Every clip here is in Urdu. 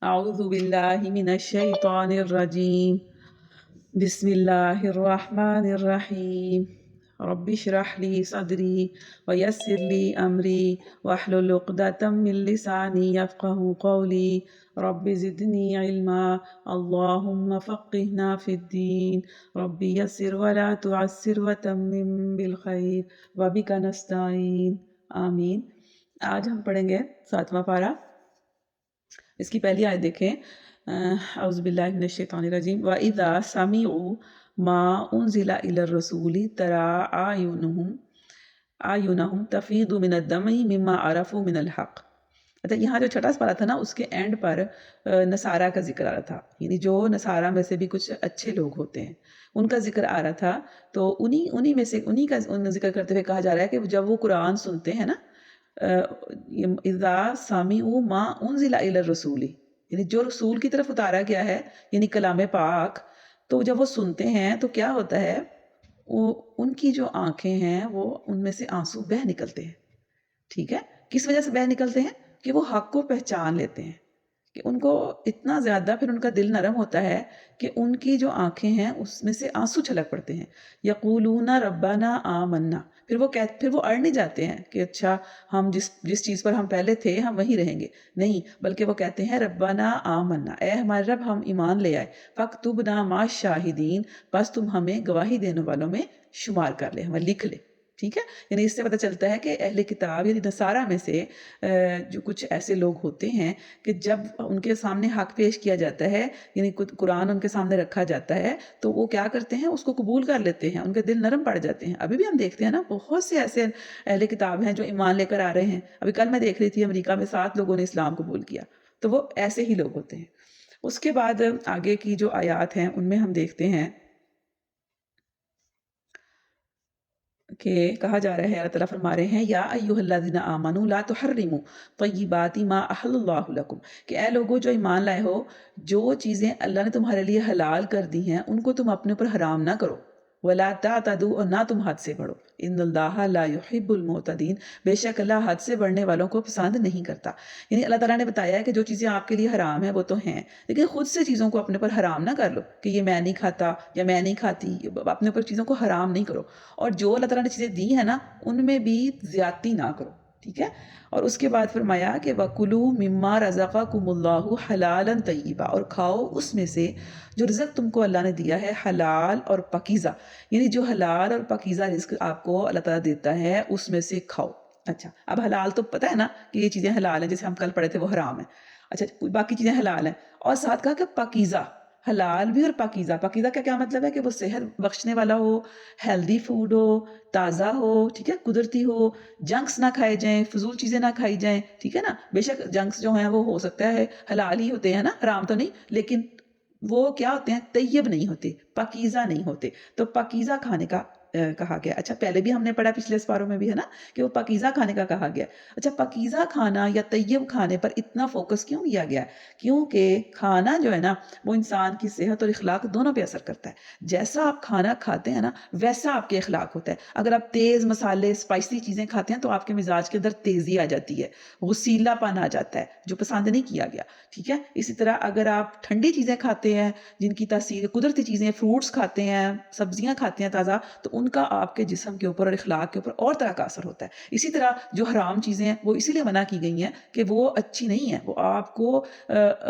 أعوذ بالله من الشيطان الرجيم. بسم الله الرحمن الرحيم. رب اشرح لي صدري ويسر لي أمري واحلل عقدة من لساني يفقه قولي. رب زدني علما. اللهم فقهنا في الدين. رب يسر ولا تعسر وتمم بالخير وبك نستعين. آمین. آج ہم پڑھیں گے 7واں پارہ. اس کی پہلی آیت دیکھیں. اعوذ باللہ من الشیطان الرجیم. وَإِذَا سَمِعُوا مَا أُنزِلَ إِلَى الرَّسُولِ تَرَىٰ أَعْيُنَهُمْ تَفِيضُ مِنَ الدَّمْعِ مِمَّا عَرَفُوا مِنَ الْحَقِّ. اچھا، یہاں جو چھٹا پارہ تھا نا، اس کے اینڈ پر نصارہ کا ذکر آ رہا تھا. یعنی جو نصارہ میں سے بھی کچھ اچھے لوگ ہوتے ہیں ان کا ذکر آ رہا تھا. تو انہی میں سے انہی کا ذکر کرتے ہوئے کہا جا رہا ہے کہ جب وہ قرآن سنتے ہیں نا، اذا سامعوا ما انزل الى الرسول، یعنی جو رسول کی طرف اتارا گیا ہے، یعنی کلام پاک، تو جب وہ سنتے ہیں تو کیا ہوتا ہے، ان کی جو آنکھیں ہیں وہ ان میں سے آنسو بہہ نکلتے ہیں. ٹھیک ہے، کس وجہ سے بہہ نکلتے ہیں؟ کہ وہ حق کو پہچان لیتے ہیں، کہ ان کو اتنا زیادہ پھر ان کا دل نرم ہوتا ہے کہ ان کی جو آنکھیں ہیں اس میں سے آنسو چھلک پڑتے ہیں. یقولون ربنا آمنا، پھر وہ اڑ نہیں جاتے ہیں کہ اچھا ہم جس چیز پر ہم پہلے تھے ہم وہیں رہیں گے، نہیں، بلکہ وہ کہتے ہیں ربنا آمنا، اے ہمارے رب ہم ایمان لے آئے، فاکتبنا مع الشاہدین، بس تم ہمیں گواہی دینے والوں میں شمار کر لے، ہمیں لکھ لے. ٹھیک ہے، یعنی اس سے پتہ چلتا ہے کہ اہل کتاب یعنی نصارہ میں سے جو کچھ ایسے لوگ ہوتے ہیں کہ جب ان کے سامنے حق پیش کیا جاتا ہے، یعنی قرآن ان کے سامنے رکھا جاتا ہے، تو وہ کیا کرتے ہیں، اس کو قبول کر لیتے ہیں، ان کے دل نرم پڑ جاتے ہیں. ابھی بھی ہم دیکھتے ہیں نا، بہت سے ایسے اہل کتاب ہیں جو ایمان لے کر آ رہے ہیں. ابھی کل میں دیکھ رہی تھی امریکہ میں 7 لوگوں نے اسلام قبول کیا، تو وہ ایسے ہی لوگ ہوتے ہیں. اس کے بعد آگے کی جو آیات ہیں ان میں ہم دیکھتے ہیں کہ کہا جا رہا ہے، اللہ تعالیٰ فرما رہے ہیں یا ایھا الذین آمنوا لا تحرموا طیبات ما احل اللہ لکم، کہ اے لوگو جو ایمان لائے ہو، جو چیزیں اللہ نے تمہارے لیے حلال کر دی ہیں ان کو تم اپنے اوپر حرام نہ کرو. ولا تعتدوا، اور نہ تم حد سے بڑھو. ان اللہ لا يحب المعتدین، بے شک اللہ حد سے بڑھنے والوں کو پسند نہیں کرتا. یعنی اللہ تعالیٰ نے بتایا ہے کہ جو چیزیں آپ کے لیے حرام ہیں وہ تو ہیں، لیکن خود سے چیزوں کو اپنے پر حرام نہ کر لو کہ یہ میں نہیں کھاتا یا میں نہیں کھاتی. اپنے اوپر چیزوں کو حرام نہیں کرو، اور جو اللہ تعالیٰ نے چیزیں دی ہیں نا ان میں بھی زیادتی نہ کرو. ٹھیک ہے، اور اس کے بعد فرمایا کہ وَكُلُوا مِمَّا رَزَقَكُمُ اللَّهُ حَلَالًا طَيِّبًا، اور کھاؤ اس میں سے جو رزق تم کو اللہ نے دیا ہے حلال اور پاکیزہ. یعنی جو حلال اور پاکیزہ رزق آپ کو اللہ تعالیٰ دیتا ہے اس میں سے کھاؤ. اچھا، اب حلال تو پتہ ہے نا کہ یہ چیزیں حلال ہیں، جیسے ہم کل پڑھے تھے وہ حرام ہیں. اچھا، باقی چیزیں حلال ہیں، اور ساتھ کہا کہ پاکیزہ، حلال بھی اور پاکیزہ. پاکیزہ کا کیا مطلب ہے؟ کہ وہ صحت بخشنے والا ہو، ہیلدی فوڈ ہو، تازہ ہو، ٹھیک ہے، قدرتی ہو، جنکس نہ کھائے جائیں، فضول چیزیں نہ کھائی جائیں. ٹھیک ہے نا، بے شک جنکس جو ہیں وہ ہو سکتا ہے حلال ہی ہوتے ہیں نا، حرام تو نہیں، لیکن وہ کیا ہوتے ہیں، طیب نہیں ہوتے، پاکیزہ نہیں ہوتے. تو پاکیزہ کھانے کا کہا گیا. اچھا، پہلے بھی ہم نے پڑھا پچھلے اسپاروں میں بھی ہے نا کہ وہ پاکیزہ کھانے کا کہا گیا. اچھا، پاکیزہ کھانا یا طیب کھانے پر اتنا فوکس کیوں کیا گیا؟ کیونکہ کھانا جو ہے نا وہ انسان کی صحت اور اخلاق دونوں پہ اثر کرتا ہے. جیسا آپ کھانا کھاتے ہیں نا ویسا آپ کے اخلاق ہوتا ہے. اگر آپ تیز مسالے اسپائسی چیزیں کھاتے ہیں تو آپ کے مزاج کے اندر تیزی آ جاتی ہے، غصیلا پن آ جاتا ہے جو پسند نہیں کیا گیا. ٹھیک ہے، اسی طرح اگر آپ ٹھنڈی چیزیں کھاتے ہیں جن کی تاثیر قدرتی چیزیں، فروٹس کھاتے ہیں، سبزیاں کھاتے ہیں تازہ، تو ان کا آپ کے جسم کے اوپر اور اخلاق کے اوپر اور طرح کا اثر ہوتا ہے. اسی طرح جو حرام چیزیں ہیں وہ اسی لیے منع کی گئی ہیں کہ وہ اچھی نہیں ہیں، وہ آپ کو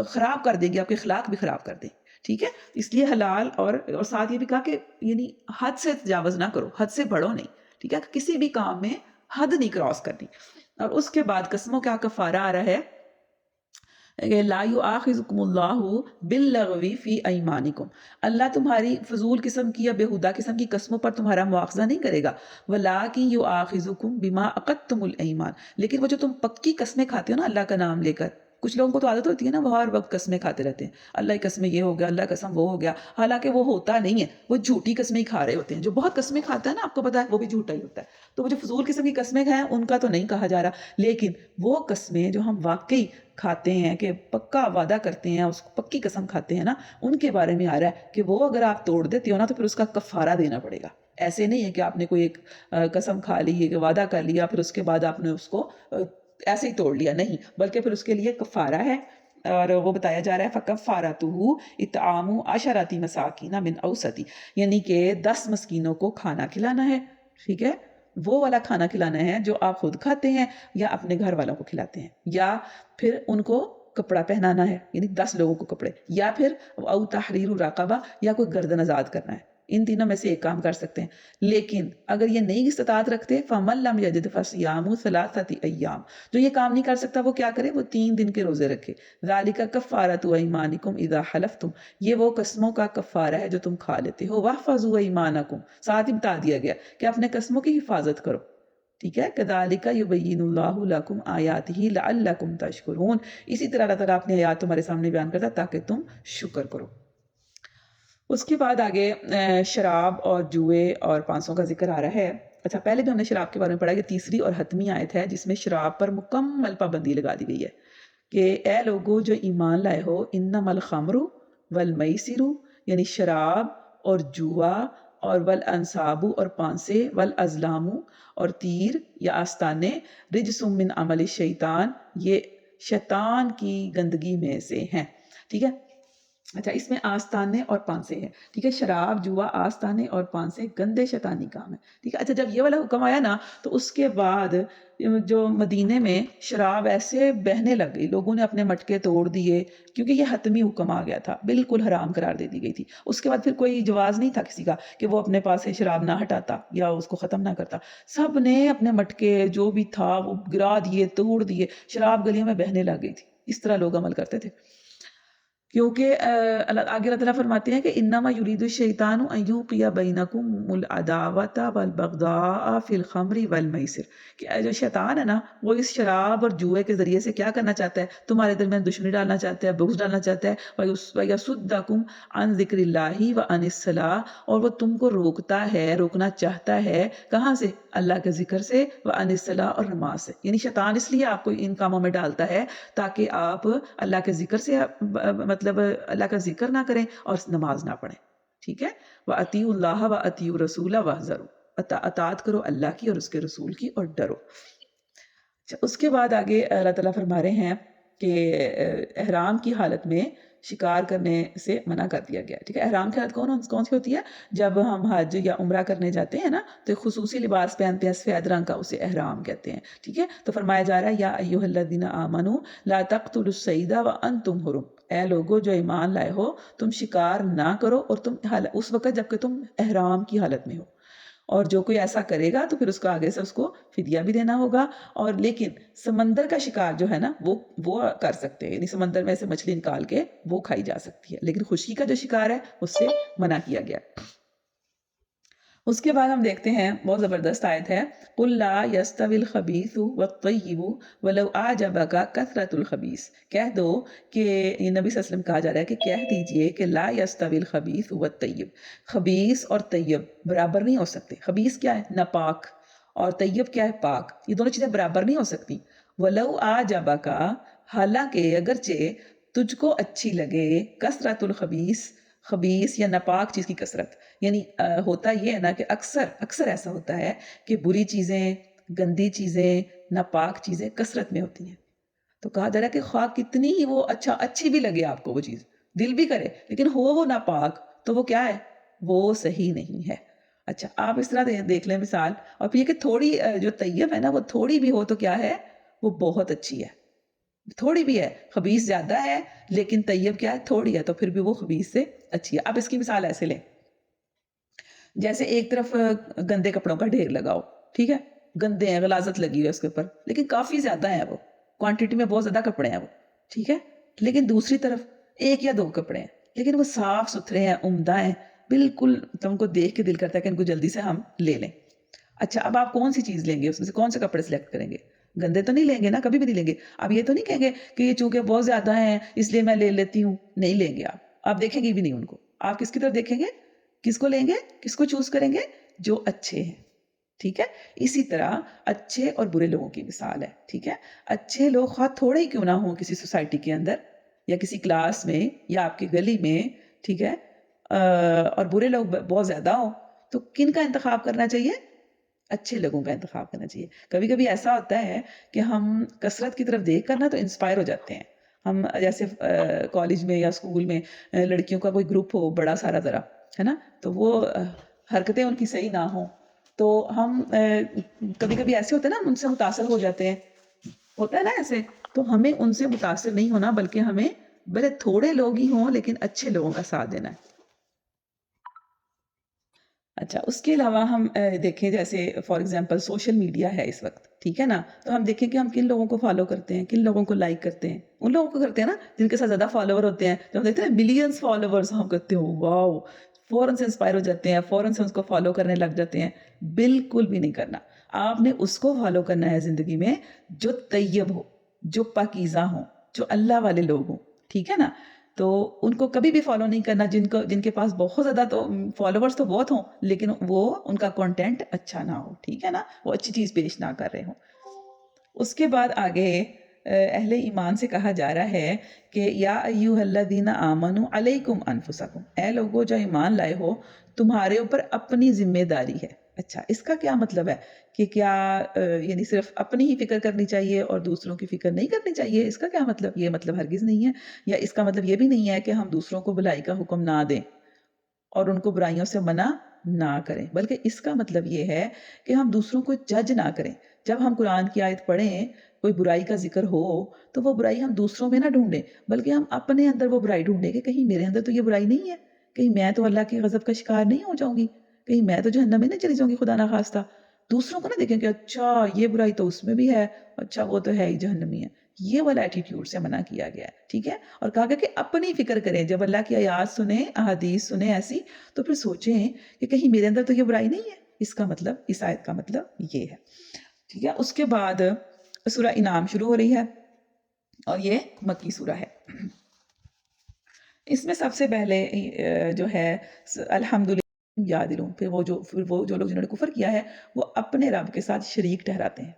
خراب کر دیں گے، آپ کے اخلاق بھی خراب کر دیں. ٹھیک ہے، اس لیے حلال اور ساتھ یہ بھی کہا کہ یعنی حد سے تجاوز نہ کرو، حد سے بڑھو نہیں. ٹھیک ہے، کسی بھی کام میں حد نہیں کراس کرنی. اور اس کے بعد قسموں کا کفارہ آ رہا ہے کہ لا یؤاخذکم اللہ باللغو فی ایمانکم، اللہ تمہاری فضول قسم کی یا بےہودہ قسم کی قسموں پر تمہارا مواخذہ نہیں کرے گا. ولکن یؤاخذکم بما عقدتم الایمان، لیکن وہ جو تم پکی قسمیں کھاتے ہو نا اللہ کا نام لے کر، کچھ لوگوں کو تو عادت ہوتی ہے نا وہ ہر وقت قسمیں کھاتے رہتے ہیں، اللہ کی قسم یہ ہو گیا، اللہ کی قسم وہ ہو گیا، حالانکہ وہ ہوتا نہیں ہے، وہ جھوٹی قسمیں ہی کھا رہے ہوتے ہیں. جو بہت قسمیں کھاتا ہے نا آپ کو پتا ہے وہ بھی جھوٹا ہی ہوتا ہے. تو وہ جو فضول قسم کی قسمیں کھائیں ان کا تو نہیں کہا جا رہا، لیکن وہ قسمیں جو ہم واقعی کھاتے ہیں کہ پکا وعدہ کرتے ہیں، اس کو پکی قسم کھاتے ہیں نا، ان کے بارے میں آ رہا ہے کہ وہ اگر آپ توڑ دیتے ہو نا تو پھر اس کا کفارہ دینا پڑے گا. ایسے نہیں ہے کہ آپ نے کوئی ایک قسم کھا لی ہے، وعدہ کر لیا، پھر اس کے بعد آپ نے اس کو ایسے ہی توڑ لیا، نہیں، بلکہ پھر اس کے لیے کفارہ ہے. اور وہ بتایا جا رہا ہے فَكَفَّارَتُهُ اطعام عشرۃ مساکین من اوسط، یعنی کہ 10 مسکینوں کو کھانا کھلانا ہے، ٹھیک ہے، وہ والا کھانا کھلانا ہے جو آپ خود کھاتے ہیں یا اپنے گھر والوں کو کھلاتے ہیں، یا پھر ان کو کپڑا پہنانا ہے، یعنی 10 لوگوں کو کپڑے، یا پھر او تحریر رقبہ، یا کوئی گردن آزاد کرنا ہے، ان تینوں میں سے ایک کام کر سکتے ہیں۔ لیکن اگر یہ نہیں استطاعت رکھتے فَمَن لَمْ يَجِدْ فَصِيَامُ ثَلَاثَةِ أَيَّامٍ، جو یہ کام نہیں کر سکتا وہ کیا کرے، وہ 3 دن کے روزے رکھے۔ ذَلِكَ كَفَّارَةُ أَيْمَانِكُمْ إِذَا حَلَفْتُمْ، یہ وہ قسموں کا کفارہ ہے جو تم کھا لیتے ہو۔ وَاحْفَظُوا أَيْمَانَكُمْ، ساتھ ہی بتا دیا گیا کہ اپنے قسموں کی حفاظت کرو، ٹھیک ہے۔ كَذَلِكَ يُبَيِّنُ اللَّهُ لَكُمْ آيَاتِهِ لَعَلَّكُمْ تَشْكُرُونَ، اسی طرح اللہ تعالیٰ اپنی آیات تمہارے سامنے بیان کرتا تاکہ تم شکر کرو۔ اس کے بعد آگے شراب اور جوئے اور پانسوں کا ذکر آ رہا ہے۔ اچھا، پہلے بھی ہم نے شراب کے بارے میں پڑھا کہ تیسری اور حتمی آیت ہے جس میں شراب پر مکمل پابندی لگا دی گئی ہے کہ اے لوگو جو ایمان لائے ہو، انما الخمر والمیسر، یعنی شراب اور جوا، اور والانصاب اور پانسے، والازلام اور تیر یا آستانے، رجس من عمل الشیطان، یہ شیطان کی گندگی میں سے ہیں، ٹھیک ہے۔ اچھا، اس میں آستانے اور پانسے ہیں، ٹھیک ہے، شراب، جوا، آستانے اور پانسے گندے شیطانی کام ہے، ٹھیک ہے۔ اچھا، جب یہ والا حکم آیا نا تو اس کے بعد جو مدینے میں شراب ایسے بہنے لگ گئی، لوگوں نے اپنے مٹکے توڑ دیے، کیونکہ یہ حتمی حکم آ گیا تھا، بالکل حرام قرار دے دی گئی تھی۔ اس کے بعد پھر کوئی جواز نہیں تھا کسی کا کہ وہ اپنے پاس سے شراب نہ ہٹاتا یا اس کو ختم نہ کرتا، سب نے اپنے مٹکے جو بھی تھا وہ گرا دیے، توڑ دیے، شراب گلیوں میں بہنے لگ گئی تھی۔ اس طرح لوگ عمل کرتے تھے، کیونکہ آگے اللہ تعالیٰ فرماتے ہیں کہ انما یرید الشیطان ان یوقع بینکم العداوۃ والبغضاء فی الخمر والمیسر، کہ جو شیطان ہے نا وہ اس شراب اور جوئے کے ذریعے سے کیا کرنا چاہتا ہے، تمہارے درمیان دشمنی ڈالنا چاہتا ہے، بغض ڈالنا چاہتا ہے، ویصدکم عن ذکر اللہ وعن الصلاۃ، اور وہ تم کو روکتا ہے، روکنا چاہتا ہے کہاں سے، اللہ کے ذکر سے، وعن الصلاۃ اور نماز سے، یعنی شیطان اس لیے آپ کو ان کاموں میں ڈالتا ہے تاکہ آپ اللہ کے ذکر سے مطلب اللہ کا ذکر نہ کریں اور نماز نہ پڑھیں، ٹھیک ہے۔ وَأَطِيعُوا اللَّهَ وَأَطِيعُوا الرَّسُولَ وَاحْذَرُوا، اطاعت کرو اللہ کی اور اس کے رسول کی اور ڈرو۔ اس کے بعد آگے اللہ تعالیٰ فرما رہے ہیں کہ احرام کی حالت میں شکار کرنے سے منع کر دیا گیا، ٹھیک ہے۔ احرام کی حالت کون سی ہوتی ہے، جب ہم حج یا عمرہ کرنے جاتے ہیں نا تو ایک خصوصی لباس پہنتے ہیں سفید رنگ کا، اسے احرام کہتے ہیں، ٹھیک ہے۔ تو فرمایا جا رہا ہے یا ایھا الذین آمنوا لا تقتلوا الصید وانتم حرم، اے لوگو جو ایمان لائے ہو تم شکار نہ کرو اور تم اس وقت جب کہ تم احرام کی حالت میں ہو، اور جو کوئی ایسا کرے گا تو پھر اس کو آگے سے اس کو فدیہ بھی دینا ہوگا، اور لیکن سمندر کا شکار جو ہے نا وہ کر سکتے ہیں، یعنی سمندر میں سے مچھلی نکال کے وہ کھائی جا سکتی ہے، لیکن خشکی کا جو شکار ہے اس سے منع کیا گیا۔ اس کے بعد ہم دیکھتے ہیں بہت زبردست آیت ہے، قُلْ لَا يَسْتَوِي الْخَبِيثُ وَالطَّيِّبُ وَلَوْ أَعْجَبَكَ كَثْرَةُ الْخَبِيثِ، کہہ دو کہ یہ نبی صلی اللہ علیہ وسلم کہا جا رہا ہے کہ کہہ دیجئے کہ لا يَسْتَوِي الْخَبِيثُ وَالطَّيِّبُ، خبیث اور طیب برابر نہیں ہو سکتے۔ خبیث کیا ہے، ناپاک، اور طیب کیا ہے، پاک، یہ دونوں چیزیں برابر نہیں ہو سکتی۔ وَلَوْ أَعْجَبَكَ، حالانکہ اگرچہ تجھ کو اچھی لگے، کثرت الخبیث، خبیث یا ناپاک چیز کی کثرت، یعنی ہوتا یہ ہے نا کہ اکثر ایسا ہوتا ہے کہ بری چیزیں، گندی چیزیں، ناپاک چیزیں کثرت میں ہوتی ہیں، تو کہا جا رہا ہے کہ خواہ کتنی ہی وہ اچھی بھی لگے آپ کو وہ چیز، دل بھی کرے، لیکن ہو وہ ناپاک تو وہ کیا ہے، وہ صحیح نہیں ہے۔ اچھا، آپ اس طرح دیکھ لیں مثال، اور پھر یہ کہ تھوڑی جو طیب ہے نا وہ تھوڑی بھی ہو تو کیا ہے، وہ بہت اچھی ہے، تھوڑی بھی ہے، خبیث زیادہ ہے لیکن طیب کیا ہے، تھوڑی ہے، تو پھر بھی وہ خبیث سے اچھی ہے۔ اب اس کی مثال ایسے لیں، جیسے ایک طرف گندے کپڑوں کا ڈھیر لگاؤ، ٹھیک ہے، گندے ہیں، غلاظت لگی ہوئی ہے اس کے اوپر، لیکن کافی زیادہ ہیں، وہ کوانٹٹی میں بہت زیادہ کپڑے ہیں وہ، ٹھیک ہے، لیکن دوسری طرف ایک یا دو کپڑے ہیں لیکن وہ صاف ستھرے ہیں، عمدہ ہیں، بالکل تم کو دیکھ کے دل کرتا ہے کہ ان کو جلدی سے ہم لے لیں۔ اچھا، اب آپ کون سی چیز لیں گے، اس میں سے کون سے کپڑے سلیکٹ کریں گے؟ گندے تو نہیں لیں گے نا، کبھی بھی نہیں لیں گے۔ اب یہ تو نہیں کہیں گے کہ یہ چونکہ بہت زیادہ ہیں اس لیے میں لے لیتی ہوں، نہیں لیں گے، آپ دیکھیں گے بھی نہیں ان کو، آپ کس کی طرف دیکھیں گے، کس کو لیں گے، کس کو چوز کریں گے، جو اچھے ہیں، ٹھیک ہے۔ اسی طرح اچھے اور برے لوگوں کی مثال ہے، ٹھیک ہے۔ اچھے لوگ خواہ تھوڑے ہی کیوں نہ ہوں کسی سوسائٹی کے اندر یا کسی کلاس میں یا آپ کی گلی میں، ٹھیک ہے، اور برے لوگ بہت زیادہ ہوں، تو کن کا انتخاب کرنا چاہیے، اچھے لوگوں کا انتخاب کرنا چاہیے۔ کبھی کبھی ایسا ہوتا ہے کہ ہم کثرت کی طرف دیکھ کر نا تو انسپائر ہو جاتے ہیں، ہم جیسے کالج میں یا اسکول میں لڑکیوں کا کوئی گروپ ہو بڑا سارا ذرا، ہے نا، تو وہ حرکتیں ان کی صحیح نہ ہوں تو ہم کبھی کبھی ایسے ہوتے ہیں نا، ان سے متاثر ہو جاتے ہیں، ہوتا ہے نا ایسے. تو ہمیں ان سے متاثر نہیں ہونا، بلکہ ہمیں بھلے تھوڑے لوگ ہی ہوں لیکن اچھے لوگوں کا ساتھ دینا ہے. اچھا، اس کے علاوہ ہم دیکھیں جیسے فار ایگزامپل سوشل میڈیا ہے اس وقت، ٹھیک ہے نا، تو ہم دیکھیں کہ ہم کن لوگوں کو فالو کرتے ہیں، کن لوگوں کو لائک کرتے ہیں. ان لوگوں کو کرتے ہیں نا جن کے ساتھ زیادہ فالوور ہوتے ہیں، جو ہم دیکھتے ہیں ملینز فالوورز، ہم کہتے ہیں واو، فوراً سے انسپائر ہو جاتے ہیں، فوراً سے اس کو فالو کرنے لگ جاتے ہیں. بالکل بھی نہیں کرنا. آپ نے اس کو فالو کرنا ہے زندگی میں جو طیب ہو، جو پاکیزہ ہوں، جو اللہ والے لوگ ہوں، ٹھیک ہے نا. تو ان کو کبھی بھی فالو نہیں کرنا جن کے پاس بہت زیادہ تو فالوورز تو بہت ہوں لیکن وہ ان کا کنٹینٹ اچھا نہ ہو، ٹھیک ہے نا، وہ اچھی چیز پیش نہ کر رہے ہوں. اس کے بعد آگے اہل ایمان سے کہا جا رہا ہے کہ یا ایھا الذین آمنوا علیکم انفسکم، اے لوگو جو ایمان لائے ہو تمہارے اوپر اپنی ذمہ داری ہے. اچھا، اس کا کیا مطلب ہے کہ کیا یعنی صرف اپنی ہی فکر کرنی چاہیے اور دوسروں کی فکر نہیں کرنی چاہیے؟ اس کا کیا مطلب؟ یہ مطلب ہرگز نہیں ہے. یا اس کا مطلب یہ بھی نہیں ہے کہ ہم دوسروں کو بھلائی کا حکم نہ دیں اور ان کو برائیوں سے منع نہ کریں، بلکہ اس کا مطلب یہ ہے کہ ہم دوسروں کو جج نہ کریں. جب ہم قرآن کی آیت پڑھیں، کوئی برائی کا ذکر ہو تو وہ برائی ہم دوسروں میں نہ ڈھونڈیں، بلکہ ہم اپنے اندر وہ برائی ڈھونڈیں کہ کہیں میرے اندر تو یہ برائی نہیں ہے، کہیں میں تو اللہ کے غضب کا شکار نہیں ہو جاؤں گی، کہیں میں تو جہنم میں نہیں چلی جاؤں گی خدا نخواستہ. دوسروں کو نہ دیکھیں کہ اچھا یہ برائی تو اس میں بھی ہے، اچھا وہ تو ہے ہی جہنمی ہے. یہ والا ایٹیٹیوڈ سے منع کیا گیا ہے، ٹھیک ہے. اور کہا گیا کہ اپنی فکر کریں، جب اللہ کی آیات سنیں، احادیث سنیں ایسی، تو پھر سوچیں کہ کہیں میرے اندر تو یہ برائی نہیں ہے. اس کا مطلب، اس آیت کا مطلب یہ ہے، ٹھیک ہے. اس کے بعد سورہ انعام شروع ہو رہی ہے اور یہ مکی سورہ ہے. اس میں سب سے پہلے جو ہے الحمدللہ یادلوں، پھر وہ جو لوگ جنہوں نے کفر کیا ہے وہ اپنے رب کے ساتھ شریک ٹھہراتے ہیں.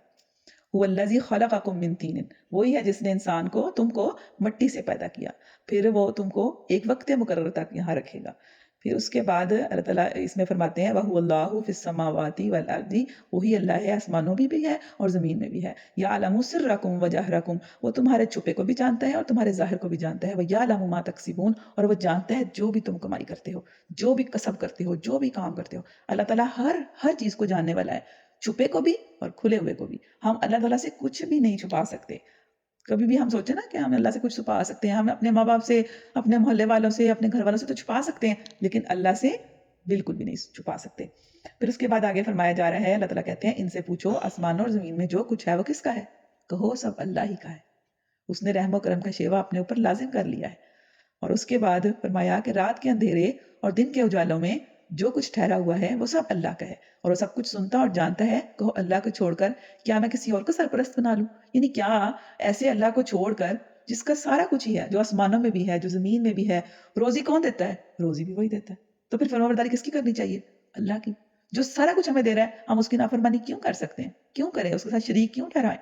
هو الذی خلقکم من طین، وہی ہے جس نے انسان کو، تم کو مٹی سے پیدا کیا، پھر وہ تم کو ایک وقت مقرر تک یہاں رکھے گا. پھر اس کے بعد اللہ تعالیٰ اس میں فرماتے ہیں وَهُوَ اللَّهُ فِي السَّمَاوَاتِ وَالْأَرْضِ، وہی اللہ ہے آسمانوں میں بھی ہے اور زمین میں بھی ہے. يَعْلَمُ سِرَّكُمْ وَجَهْرَكُمْ، وہ تمہارے چھپے کو بھی جانتا ہے اور تمہارے ظاہر کو بھی جانتا ہے. وَيَعْلَمُ مَا تَكْسِبُونَ، اور وہ جانتا ہے جو بھی تم کمائی کرتے ہو، جو بھی کسب کرتے ہو، جو بھی کام کرتے ہو. اللہ تعالیٰ ہر چیز کو جاننے والا ہے، چھپے کو بھی اور کھلے ہوئے کو بھی. ہم اللہ تعالیٰ سے کچھ بھی نہیں چھپا سکتے. کبھی بھی ہم سوچیں نا کہ ہم اللہ سے کچھ چھپا سکتے ہیں، ہم اپنے ماں باپ سے، اپنے محلے والوں سے، اپنے گھر والوں سے تو چھپا سکتے ہیں، لیکن اللہ سے بالکل بھی نہیں چھپا سکتے. پھر اس کے بعد آگے فرمایا جا رہا ہے، اللہ تعالیٰ کہتے ہیں ان سے پوچھو آسمانوں اور زمین میں جو کچھ ہے وہ کس کا ہے؟ کہو سب اللہ ہی کا ہے، اس نے رحم و کرم کا شیوا اپنے اوپر لازم کر لیا ہے. اور اس کے بعد فرمایا کہ رات کے اندھیرے اور دن کے اجالوں میں جو کچھ ٹھہرا ہوا ہے وہ سب اللہ کا ہے اور وہ سب کچھ سنتا اور جانتا ہے. کہو اللہ کو چھوڑ کر کیا میں کسی اور کو سرپرست بنا لوں؟ یعنی کیا ایسے اللہ کو چھوڑ کر جس کا سارا کچھ ہی ہے، جو آسمانوں میں بھی ہے، جو زمین میں بھی ہے، روزی کون دیتا ہے؟ روزی بھی وہی دیتا ہے. تو پھر فرمانبرداری کس کی کرنی چاہیے؟ اللہ کی. جو سارا کچھ ہمیں دے رہا ہے، ہم اس کی نافرمانی کیوں کر سکتے ہیں؟ کیوں کریں؟ اس کے ساتھ شریک کیوں ٹھہرائیں؟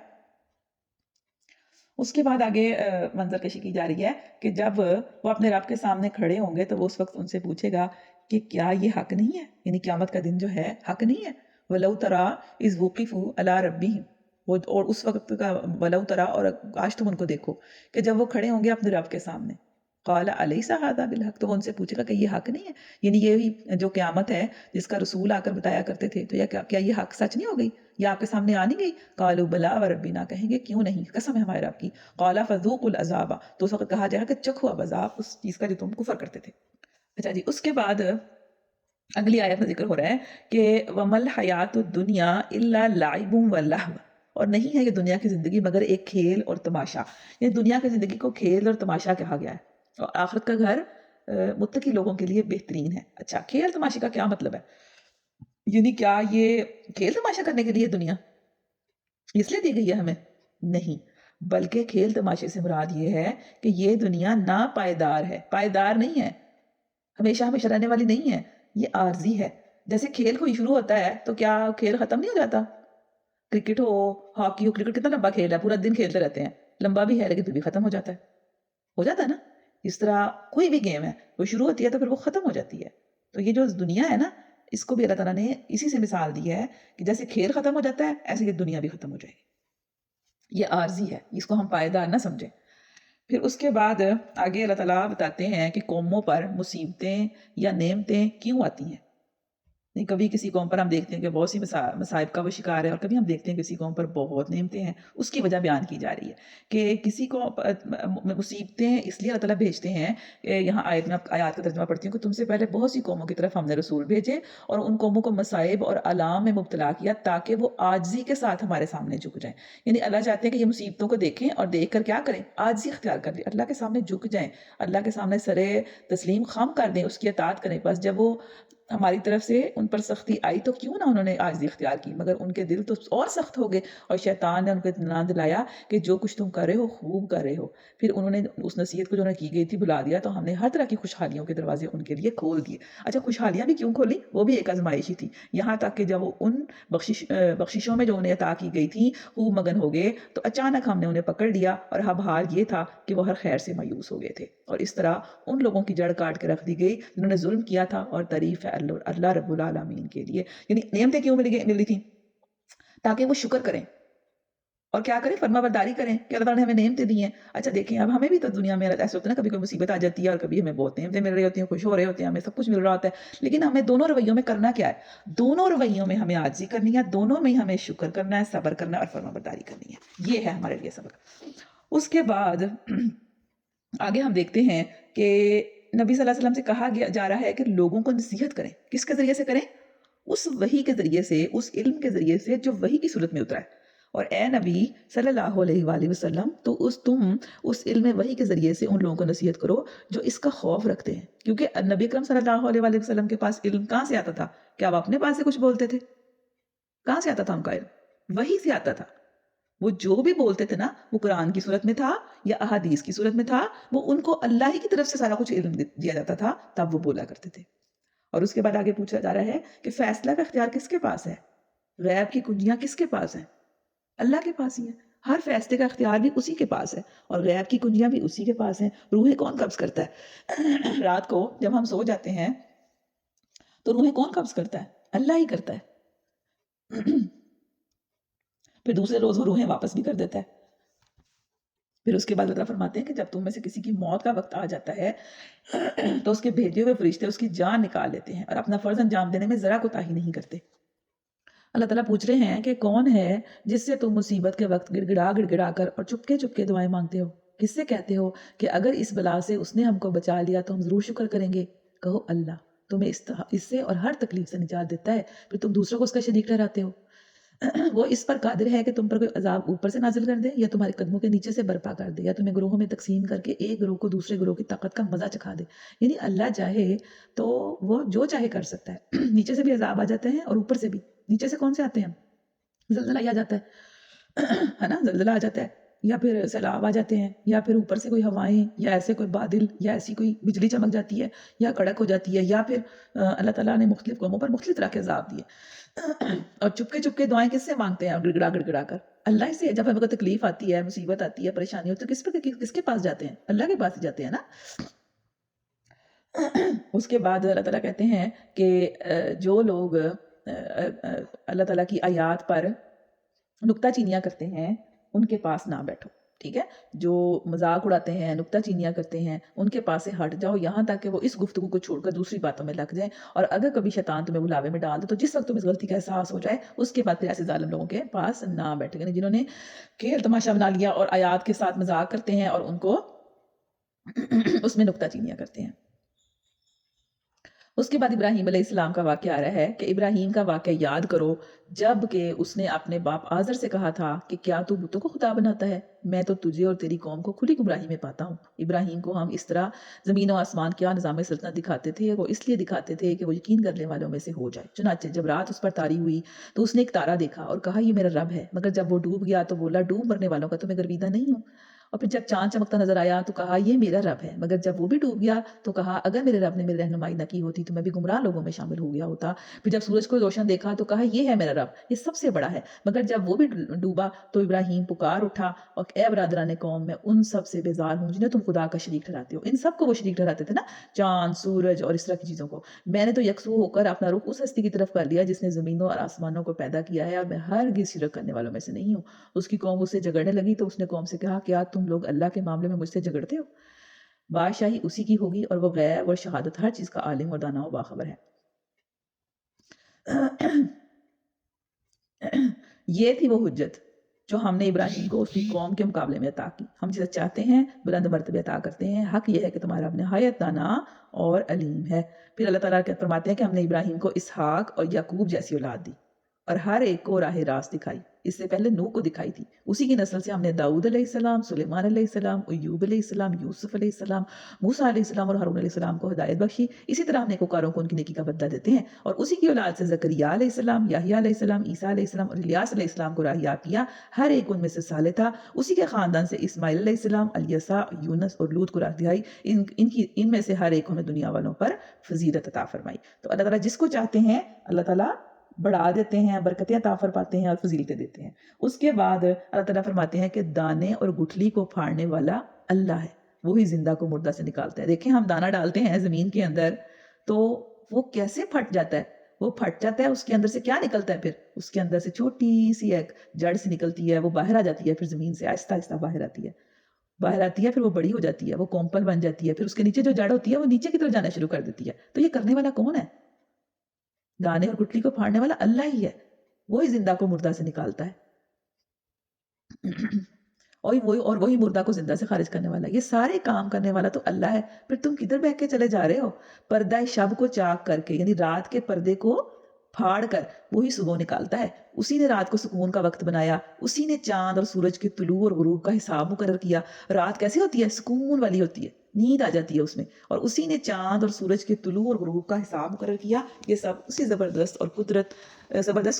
اس کے بعد آگے منظر کشی کی جا رہی ہے کہ جب وہ اپنے رب کے سامنے کھڑے ہوں گے تو وہ اس وقت ان سے پوچھے گا کہ کیا یہ حق نہیں ہے؟ یعنی قیامت کا دن جو ہے حق نہیں ہے. وَلَوْ تَرَىٰ إِذْ وُقِفُوا عَلَىٰ رَبِّهِمْ، اور اس وقت کا وَلَوْ تَرَىٰ، اور کاش تم ان کو دیکھو کہ جب وہ کھڑے ہوں گے اپنے رب کے سامنے. قال الیس ھذا بالحق، تو وہ ان سے پوچھے گا کہ یہ حق نہیں ہے؟ یعنی یہی جو قیامت ہے جس کا رسول آ کر بتایا کرتے تھے، تو کیا یہ حق سچ نہیں ہو گئی؟ یہ آپ کے سامنے آ نہیں گئی؟ قالوا بلا وربنا، کہیں گے کیوں نہیں، قسم ہے ہمارے رب کی. قال فذوقوا العذاب، تو اس وقت کہا جائے گا کہ چکھو اب عذاب اس چیز کا جو تم کفر کرتے تھے. اچھا جی، اس کے بعد اگلی آیت میں ذکر ہو رہا ہے کہ وَمَا الْحَيَاةُ الدُّنْيَا إِلَّا لَعِبٌ وَلَهْوٌ، اور نہیں ہے یہ دنیا کی زندگی مگر ایک کھیل اور تماشا. یہ دنیا کی زندگی کو کھیل اور تماشا کہا گیا ہے اور آخرت کا گھر متقی لوگوں کے لیے بہترین ہے. اچھا، کھیل تماشے کا کیا مطلب ہے؟ یعنی کیا یہ کھیل تماشا کرنے کے لیے دنیا اس لیے دی گئی ہے ہمیں؟ نہیں، بلکہ کھیل تماشے سے مراد یہ ہے کہ یہ دنیا ناپائیدار ہے، پائیدار نہیں ہے، ہمیشہ ہمیشہ رہنے والی نہیں ہے، یہ عارضی ہے. جیسے کھیل کوئی شروع ہوتا ہے تو کیا کھیل ختم نہیں ہو جاتا؟ کرکٹ ہو، ہاکی ہو، کرکٹ کتنا لمبا کھیل ہے، پورا دن کھیلتے رہتے ہیں، لمبا بھی ہے لیکن پھر بھی ختم ہو جاتا ہے نا. اس طرح کوئی بھی گیم ہے، وہ شروع ہوتی ہے تو پھر وہ ختم ہو جاتی ہے. تو یہ جو دنیا ہے نا، اس کو بھی اللہ تعالیٰ نے اسی سے مثال دی ہے کہ جیسے کھیل ختم ہو جاتا ہے ایسے یہ دنیا بھی ختم ہو جائے گی. یہ عارضی ہے، اس کو ہم پائیدار نہ سمجھیں. پھر اس کے بعد آگے اللہ تعالیٰ بتاتے ہیں کہ قوموں پر مصیبتیں یا نعمتیں کیوں آتی ہیں. نہیں، کبھی کسی قوم پر ہم دیکھتے ہیں کہ بہت سی مصائب کا وہ شکار ہے، اور کبھی ہم دیکھتے ہیں کسی قوم پر بہت نعمتیں ہیں. اس کی وجہ بیان کی جا رہی ہے کہ کسی کو مصیبتیں اس لیے اللہ تعالیٰ بھیجتے ہیں. یہاں آیت میں آیات کا ترجمہ پڑھتی ہوں کہ تم سے پہلے بہت سی قوموں کی طرف ہم نے رسول بھیجے اور ان قوموں کو مصائب اور آلام میں مبتلا کیا تاکہ وہ عاجزی کے ساتھ ہمارے سامنے جھک جائیں. یعنی اللہ چاہتے ہیں کہ یہ مصیبتوں کو دیکھیں اور دیکھ کر کیا کریں، عاجزی اختیار کر لیں، اللہ کے سامنے جھک جائیں، اللہ کے سامنے سرے تسلیم خم کر دیں، اس کی اطاعت کریں. بس جب وہ ہماری طرف سے ان پر سختی آئی تو کیوں نہ انہوں نے عاجزی اختیار کی، مگر ان کے دل تو اور سخت ہو گئے اور شیطان نے ان کو اطمینان دلایا کہ جو کچھ تم کر رہے ہو خوب کر رہے ہو. پھر انہوں نے اس نصیحت کو جو انہیں کی گئی تھی بھلا دیا، تو ہم نے ہر طرح کی خوشحالیوں کے دروازے ان کے لیے کھول دیے. اچھا، خوشحالیاں بھی کیوں کھولی؟ وہ بھی ایک آزمائش ہی تھی. یہاں تک کہ جب وہ ان بخششوں میں جو انہیں عطا کی گئی تھی خوب مگن ہو گئے تو اچانک ہم نے انہیں پکڑ لیا، اور اب حال یہ تھا کہ وہ ہر خیر سے مایوس ہو گئے تھے. اور اس طرح ان لوگوں کی جڑ کاٹ کے رکھ دی گئی جنہوں نے ظلم کیا تھا، اور تعریف ہے اللہ رب العالمین کے لیے. یعنی نعمتیں کیوں ملی تھیں؟ تاکہ وہ شکر کریں اور کیا کریں، فرما برداری کریں کہ اللہ تعالیٰ نے ہمیں نعمتیں دی ہیں. اچھا دیکھیں، اب ہمیں بھی تو دنیا میں ایسا ہوتا ہے نا، کبھی کوئی مصیبت آ جاتی ہے اور کبھی ہمیں بہت نعمتیں مل رہی ہوتی ہیں، خوش ہو رہے ہوتے ہیں، ہمیں سب کچھ مل رہا ہوتا ہے. لیکن ہمیں دونوں رویوں میں کرنا کیا ہے؟ دونوں رویوں میں ہمیں عاجزی کرنی ہے، دونوں میں ہمیں شکر کرنا ہے، صبر کرنا ہے اور فرما برداری کرنی ہے. یہ ہے ہمارے لیے سبق. اس کے بعد آگے ہم دیکھتے ہیں کہ نبی صلی اللہ علیہ وسلم سے کہا جا رہا ہے کہ لوگوں کو نصیحت کریں. کس کے ذریعے سے کریں؟ اس وحی کے ذریعے سے، اس علم کے ذریعے سے جو وحی کی صورت میں اترا ہے. اور اے نبی صلی اللہ علیہ وآلہ وسلم، تو تم اس علم وحی کے ذریعے سے ان لوگوں کو نصیحت کرو جو اس کا خوف رکھتے ہیں. کیونکہ نبی اکرم صلی اللہ علیہ وآلہ وسلم کے پاس علم کہاں سے آتا تھا؟ کیا وہ اپنے پاس سے کچھ بولتے تھے؟ کہاں سے آتا تھا ان کا علم؟ وحی سے آتا تھا. وہ جو بھی بولتے تھے نا، وہ قرآن کی صورت میں تھا یا احادیث کی صورت میں تھا، وہ ان کو اللہ ہی کی طرف سے سارا کچھ علم دیا جاتا تھا، تب وہ بولا کرتے تھے. اور اس کے بعد آگے پوچھا جا رہا ہے کہ فیصلہ کا اختیار کس کے پاس ہے؟ غیب کی کنجیاں کس کے پاس ہیں؟ اللہ کے پاس ہی ہیں. ہر فیصلے کا اختیار بھی اسی کے پاس ہے، اور غیب کی کنجیاں بھی اسی کے پاس ہیں. روحیں کون قبض کرتا ہے؟ رات کو جب ہم سو جاتے ہیں تو روحیں کون قبض کرتا ہے؟ اللہ ہی کرتا ہے. پھر دوسرے روز وہ روحیں واپس بھی کر دیتا ہے. پھر اس کے بعد اللہ فرماتے ہیں کہ جب تم میں سے کسی کی موت کا وقت آ جاتا ہے تو اس کے بھیجے ہوئے فرشتے اس کی جان نکال لیتے ہیں اور اپنا فرض انجام دینے میں ذرا کوتاہی نہیں کرتے. اللہ تعالیٰ پوچھ رہے ہیں کہ کون ہے جس سے تم مصیبت کے وقت گڑ گڑا کر اور چپکے چپکے دعائیں مانگتے ہو؟ کس سے کہتے ہو کہ اگر اس بلا سے اس نے ہم کو بچا لیا تو ہم ضرور شکر کریں گے؟ کہو اللہ تمہیں اس سے اور ہر تکلیف سے نجات دیتا ہے، پھر تم دوسروں کو اس کا شریک ٹھہراتے ہو. وہ اس پر قادر ہے کہ تم پر کوئی عذاب اوپر سے نازل کر دے یا تمہارے قدموں کے نیچے سے برپا کر دے، یا تمہیں گروہوں میں تقسیم کر کے ایک گروہ کو دوسرے گروہ کی طاقت کا مزہ چکھا دے. یعنی اللہ چاہے تو وہ جو چاہے کر سکتا ہے. نیچے سے بھی عذاب آ جاتے ہیں اور اوپر سے بھی. نیچے سے کون سے آتے ہیں؟ زلزلہ آ جاتا ہے نا، زلزلہ آ جاتا ہے، یا پھر سیلاب آ جاتے ہیں، یا پھر اوپر سے کوئی ہوائیں یا ایسے کوئی بادل یا ایسی کوئی بجلی چمک جاتی ہے یا کڑک ہو جاتی ہے، یا پھر اللہ تعالیٰ نے مختلف قوموں پر مختلف طرح کے عذاب دیے. اور چپکے چپکے دعائیں کس سے مانگتے ہیں؟ گڑ گڑا کر اللہ سے. جب ہمیں کوئی تکلیف آتی ہے، مصیبت آتی ہے، پریشانی ہوتی ہے تو کس کے پاس جاتے ہیں؟ اللہ کے پاس ہی جاتے ہیں نا. اس کے بعد اللہ تعالیٰ کہتے ہیں کہ جو لوگ اللہ تعالیٰ کی آیات پر نکتہ چینیاں کرتے ہیں ان کے پاس نہ بیٹھو. ٹھیک ہے، جو مذاق اڑاتے ہیں، نکتہ چینیاں کرتے ہیں، ان کے پاس سے ہٹ جاؤ، یہاں تک کہ وہ اس گفتگو کو چھوڑ کر دوسری باتوں میں لگ جائیں. اور اگر کبھی شیطان تمہیں بلاوے میں ڈال دے تو جس وقت تمہیں اس غلطی کا احساس ہو جائے اس کے بعد پھر ایسے ظالم لوگوں کے پاس نہ بیٹھے. یعنی جنہوں نے کھیل تماشا بنا لیا اور آیات کے ساتھ مذاق کرتے ہیں اور ان کو اس میں نکتہ چینیاں کرتے ہیں. اس کے بعد ابراہیم علیہ السلام کا واقعہ آ رہا ہے کہ ابراہیم کا واقعہ یاد کرو جب کہ اس نے اپنے باپ آزر سے کہا تھا کہ کیا تو بتوں کو خدا بناتا ہے؟ میں تو تجھے اور تیری قوم کو کھلی گمراہی میں پاتا ہوں. ابراہیم کو ہم اس طرح زمین و آسمان کیا نظام سلطنت دکھاتے تھے، وہ اس لیے دکھاتے تھے کہ وہ یقین کرنے والوں میں سے ہو جائے. چنانچہ جب رات اس پر تاری ہوئی تو اس نے ایک تارا دیکھا اور کہا یہ میرا رب ہے، مگر جب وہ ڈوب گیا تو بولا ڈوب مرنے والوں کا تو میں گرویدہ نہیں ہوں. اور پھر جب چاند چمکتا نظر آیا تو کہا یہ میرا رب ہے، مگر جب وہ بھی ڈوب گیا تو کہا اگر میرے رب نے میری رہنمائی نہ کی ہوتی تو میں بھی گمراہ لوگوں میں شامل ہو گیا ہوتا. پھر جب سورج کو روشن دیکھا تو کہا یہ ہے میرا رب، یہ سب سے بڑا ہے، مگر جب وہ بھی ڈوبا تو ابراہیم پکار اٹھا اور اے برادران قوم، میں ان سب سے بیزار ہوں جنہیں تم خدا کا شریک ٹھہراتے ہو. ان سب کو وہ شریک ٹھہراتے تھے نا، چاند، سورج اور اس طرح کی چیزوں کو. میں نے تو یکسو ہو کر اپنا رخ اس ہستی کی طرف کر لیا جس نے زمینوں اور آسمانوں کو پیدا کیا ہے، اور میں ہرگز شرک کرنے والوں میں سے نہیں ہوں. اس کی قوم اس سے جھگڑنے لگی تو اس نے قوم سے کہا کیا تم تم لوگ اللہ کے معاملے میں مجھ سے جھگڑتے ہو؟ بادشاہی اسی کی ہوگی اور وہ غیب اور شہادت ہر چیز کا عالم اور دانا و باخبر ہے۔ یہ تھی وہ حجت جو ہم نے ابراہیم کو اس کی قوم کے مقابلے میں عطا کی۔ ہم جسے چاہتے ہیں بلند مرتبے عطا کرتے ہیں۔ حق یہ ہے کہ تمہارا رب نہایت دانا اور علیم ہے۔ پھر اللہ تعالیٰ فرماتے ہیں کہ ہم نے ابراہیم کو اسحاق اور یعقوب جیسی اولاد دی اور ہر ایک کو راہ راست دکھائی۔ اس سے پہلے نوح کو دکھائی تھی، اسی کی نسل سے ہم نے داؤد علیہ السلام، سلیمان علیہ السلام، ایوب علیہ السلام، یوسف علیہ السلام، موسیٰ علیہ السلام اور ہارون علیہ السلام کو ہدایت بخشی۔ اسی طرح ہم نیکوکاروں کو ان کی نیکی کا بدلہ دیتے ہیں، اور اسی کی اولاد سے زکریا علیہ السلام، یحییٰ علیہ السلام، عیسیٰ علیہ السلام اور الیاس علیہ السلام کو راہیاب کیا۔ ہر ایک ان میں سے صالح تھا۔ اسی کے خاندان سے اسماعیل علیہ السلام، الیسع، یونس اور لوط کو راہ دکھائی۔ ان میں سے ہر ایک نے دنیا والوں پر فضیلت عطا فرمائی۔ تو اللہ تعالیٰ جس کو چاہتے ہیں اللہ تعالیٰ بڑھا دیتے ہیں، برکتیں عطا فرماتے ہیں اور فضیلتیں دیتے ہیں۔ اس کے بعد اللہ تعالیٰ فرماتے ہیں کہ دانے اور گٹھلی کو پھاڑنے والا اللہ ہے، وہی زندہ کو مردہ سے نکالتا ہے۔ دیکھیں ہم دانہ ڈالتے ہیں زمین کے اندر تو وہ کیسے پھٹ جاتا ہے، وہ پھٹ جاتا ہے، اس کے اندر سے کیا نکلتا ہے؟ پھر اس کے اندر سے چھوٹی سی ایک جڑ سے نکلتی ہے، وہ باہر آ جاتی ہے، پھر زمین سے آہستہ آہستہ باہر آتی ہے، پھر وہ بڑی ہو جاتی ہے، وہ کومپل بن جاتی ہے، پھر اس کے نیچے جو جڑ ہوتی ہے وہ نیچے کی طرف جانا شروع کر دیتی ہے۔ تو یہ کرنے والا کون ہے؟ دانے اور گٹھلی کو پھاڑنے والا اللہ ہی ہے، وہی زندہ کو مردہ سے نکالتا ہے اور وہی مردہ کو زندہ سے خارج کرنے والا ہے۔ یہ سارے کام کرنے والا تو اللہ ہے، پھر تم کدھر بہہ کے چلے جا رہے ہو؟ پردہ شب کو چاک کر کے، یعنی رات کے پردے کو پھاڑ کر وہی صبح نکالتا ہے۔ اسی نے رات کو سکون کا وقت بنایا، اسی نے چاند اور سورج کے طلوع اور غروب کا حساب مقرر کیا۔ رات کیسے ہوتی ہے؟ سکون والی ہوتی ہے، نیند آ جاتی ہے اس میں، اور اسی نے چاند اور سورج کے طلوع اور غروب کا حساب مقرر کیا۔ یہ سب اسی زبردست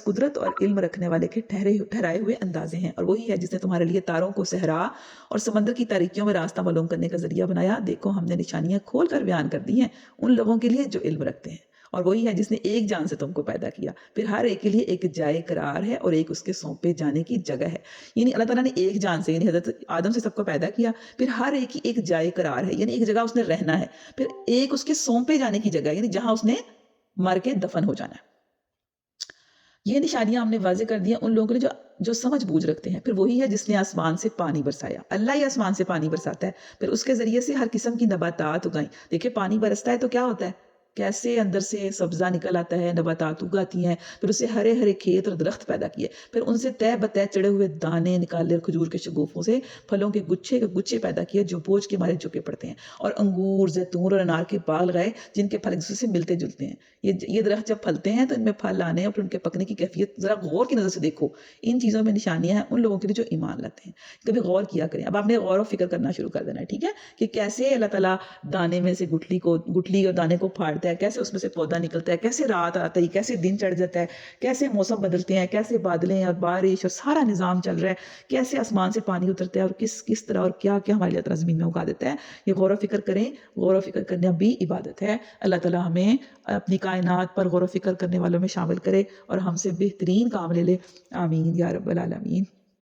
قدرت اور علم رکھنے والے کے ٹھہرائے ہوئے اندازے ہیں، اور وہی ہے جس نے تمہارے لیے تاروں کو صحرا اور سمندر کی تاریکیوں میں راستہ معلوم کرنے کا ذریعہ بنایا۔ دیکھو ہم نے نشانیاں کھول کر بیان کر دی ہیں ان لوگوں کے لیے جو علم رکھتے ہیں، اور وہی ہے جس نے ایک جان سے تم کو پیدا کیا، پھر ہر ایک کے لیے ایک جائے قرار ہے اور ایک اس کے سونپے جانے کی جگہ ہے۔ یعنی اللہ تعالیٰ نے ایک جان سے، یعنی حضرت آدم سے سب کو پیدا کیا، پھر ہر ایک کی ایک جائے قرار ہے، یعنی ایک جگہ اس نے رہنا ہے، پھر ایک اس کے سونپے جانے کی جگہ، یعنی جہاں اس نے مر کے دفن ہو جانا ہے۔ یہ نشانیاں ہم نے واضح کر دی ہیں ان لوگوں کے لیے جو سمجھ بوجھ رکھتے ہیں۔ پھر وہی ہے جس نے آسمان سے پانی برسایا، اللہ ہی آسمان سے پانی برساتا ہے، پھر اس کے ذریعے سے ہر قسم کی نباتات اگائیں۔ دیکھیں پانی برستا ہے تو کیا ہوتا ہے، کیسے اندر سے سبزہ نکل آتا ہے، نباتات اگاتی ہیں، پھر اسے ہرے ہرے کھیت اور درخت پیدا کیے، پھر ان سے تہ بتہ چڑھے ہوئے دانے نکالے، کھجور کے شگوفوں سے پھلوں کے گچھے پیدا کیے جو بوجھ کے مارے جھکے پڑتے ہیں، اور انگور، زیتون اور انار کے باغ لگائے جن کے پھل ایک دوسرے سے ملتے جلتے ہیں۔ یہ درخت جب پھلتے ہیں تو ان میں پھل آنے اور پھر ان کے پکنے کی کیفیت ذرا غور کی نظر سے دیکھو۔ ان چیزوں میں نشانیاں ہیں ان لوگوں کے لیے جو ایمان لاتے ہیں۔ کبھی غور کیا کریں، اب آپ نے غور و فکر کرنا شروع کر دینا ہے، ٹھیک ہے، کہ کیسے اللہ تعالیٰ دانے میں سے گٹھلی اور دانے کو پھاڑتا ہے، کیسے اس میں سے پودا نکلتا ہے، کیسے رات آتا ہے، کیسے دن چڑھ جاتا ہے، کیسے موسم بدلتے ہیں، کیسے بادلیں اور بارش اور سارا نظام چل رہا ہے، کیسے آسمان سے پانی اترتا ہے اور کس طرح اور کیا کیا ہمارے لیے زمین میں اگا دیتا ہے۔ یہ غور و فکر کریں، غور و فکر کرنا بھی عبادت ہے۔ اللہ تعالیٰ ہمیں اپنی کائنات پر غور و فکر کرنے والوں میں شامل کرے اور ہم سے بہترین کام لے لے۔ آمین یا رب العالمین۔